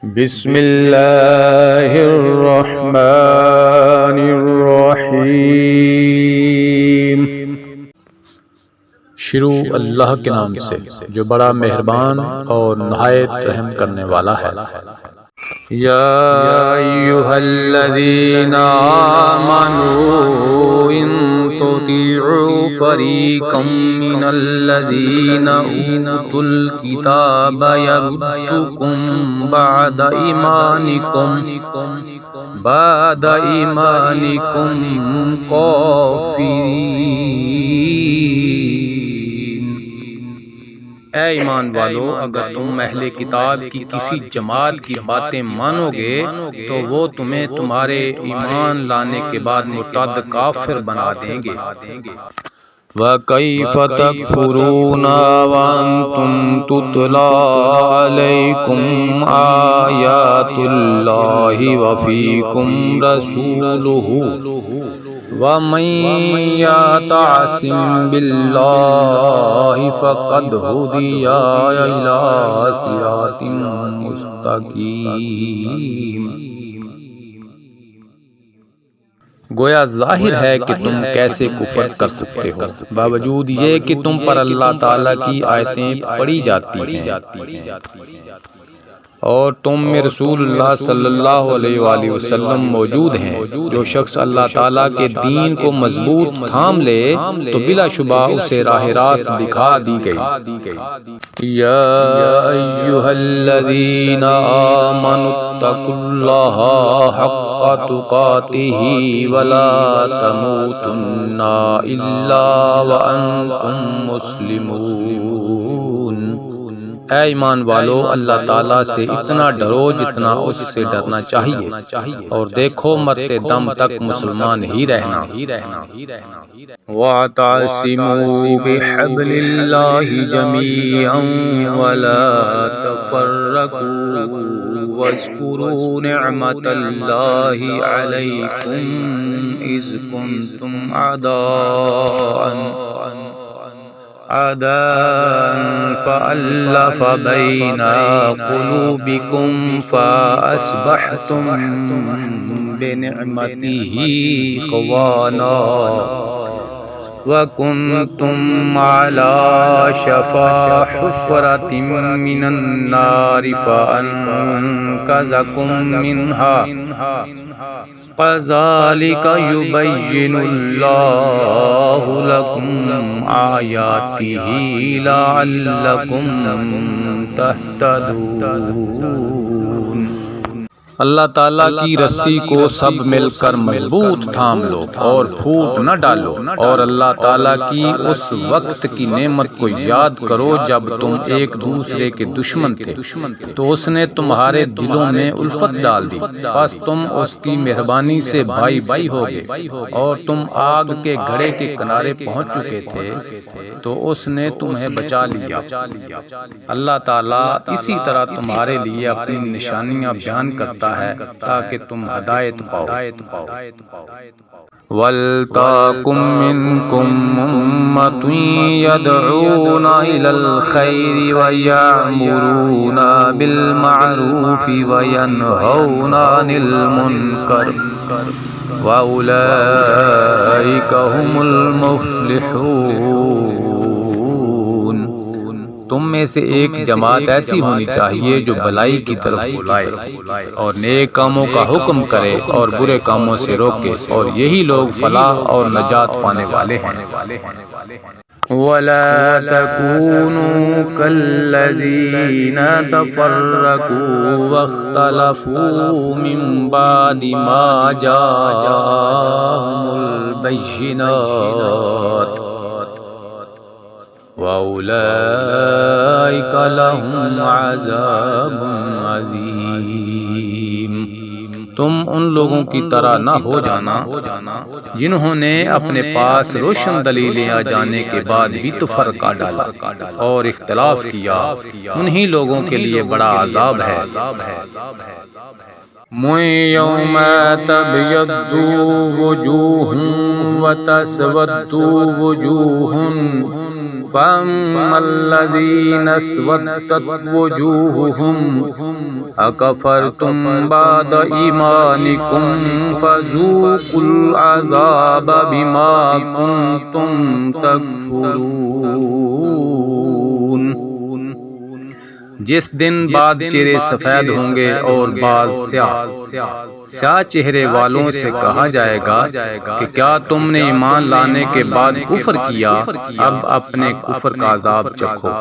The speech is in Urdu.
بسم اللہ الرحمن الرحیم۔ شروع اللہ کے نام سے جو بڑا مہربان اور نہایت رحم کرنے والا ہے۔ یا ایھا الذین آمنوا ان تطیعوا فریقا من الذین اوتوا الکتاب یردکم بعد ایمانکم کافرین۔ اے ایمان والو، اگر تم اہل کتاب کی کسی جماعت کی باتیں مانو گے تو وہ تمہیں تمہارے ایمان لانے کے بعد مرتد کافر بنا دیں گے۔ وَكَيْفَ تَكْفُرُونَ وَأَنْتُمْ تُتْلَى عَلَيْكُمْ آيَاتُ اللَّهِ وَفِيكُمْ رَسُولُهُ وَمَن يَعْتَصِم بِاللَّهِ فَقَدْ هُدِيَ إِلَى صِرَاطٍ مُسْتَقِيمٍ۔ گویا ظاہر ہے کہ تم کیسے کفر کر سکتے ہو باوجود یہ کہ تم پر اللہ تعالیٰ کی آیتیں پڑھی جاتی ہیں اور تم میں رسول اللہ صلی اللہ علیہ وآلہ وسلم موجود ہیں۔ جو شخص اللہ تعالیٰ کے دین کو مضبوط تھام لے تو بلا شبہ اسے راہ راست دکھا دی گئی۔ یا ایھا الذین آمنوا اتقوا اللہ حق تقاتہ ولا تموتن الا وانتم مسلمون۔ اے ایمان والو، اللہ تعالیٰ سے اتنا ڈرو جتنا اس سے ڈرنا چاہیے، اور دیکھو مرتے دم تک مسلمان ہی رہنا۔ وَاعْتَصِمُوا بِحَبْلِ اللَّهِ جَمِيعًا وَلَا تَفَرَّقُوا وَاذْكُرُوا نِعْمَةَ اللَّهِ عَلَيْكُمْ إِذْ كُنْتُمْ أعداء فألف بين قلوبكم فأصبحتم بنعمته إخوانا وكنتم على شفا حفرة من النار فأنقذكم منها كذلك يبين الله لكم آياته لعلكم تهتدون۔ اللہ تعالیٰ کی رسی کو سب مل کر مضبوط تھام لو اور پھوٹ نہ ڈالو، اور اللہ تعالیٰ کی اس وقت کی نعمت کو یاد کرو جب تم ایک دوسرے کے دشمن تھے تو اس نے تمہارے دلوں میں الفت ڈال دی، بس تم اس کی مہربانی سے بھائی بھائی ہو گئے، اور تم آگ کے گھڑے کے کنارے پہنچ چکے تھے تو اس نے تمہیں بچا لیا۔ اللہ تعالیٰ اسی طرح تمہارے لیے اپنی نشانیاں بیان کرتا ہے تاکہ تم ہدایت پاؤ۔ وَلْتَكُن مِّنكُمْ أُمَّةٌ يَدْعُونَ إِلَى الْخَيْرِ وَيَأْمُرُونَ بِالْمَعْرُوفِ وَيَنْهَوْنَ عَنِ الْمُنكَرِ وَأُولَئِكَ هُمُ الْمُفْلِحُونَ۔ تم میں سے ایک جماعت ایسی ہونی چاہیے جو بھلائی کی طرف بلائے اور نیک کاموں کا حکم کرے اور برے کاموں سے روکے، اور یہی لوگ فلاح اور نجات پانے والے ہیں۔ وَلَا تَكُونُوا كَالَّذِينَ تَفَرَّقُوا وَاخْتَلَفُوا مِن بَعْدِ مَا جَاءَهُمُ الْبَيِّنَاتُ وَأُولَئِكَ لَهُمْ عَذَابٌ عَظِيمٌ۔ تم ان لوگوں کی طرح نہ ہو جانا جنہوں نے اپنے پاس روشن دلیلیں آ جانے کے بعد بھی تفرقہ ڈالا اور اختلاف کیا، انہی لوگوں کے لیے بڑا عذاب ہے۔ یوم تبیض وجوہ وتسود وجوہ فأما الذين اسودت وجوههم أكفرتم بعد إيمانكم فذوقوا العذاب بما كنتم تكفرون۔ جس دن بعض چہرے سفید ہوں گے اور بعض سیاہ چہرے والوں سے کہا جائے گا کہ کیا تم نے ایمان لانے کے بعد کفر کیا؟ اب اپنے کفر کا عذاب چکھو۔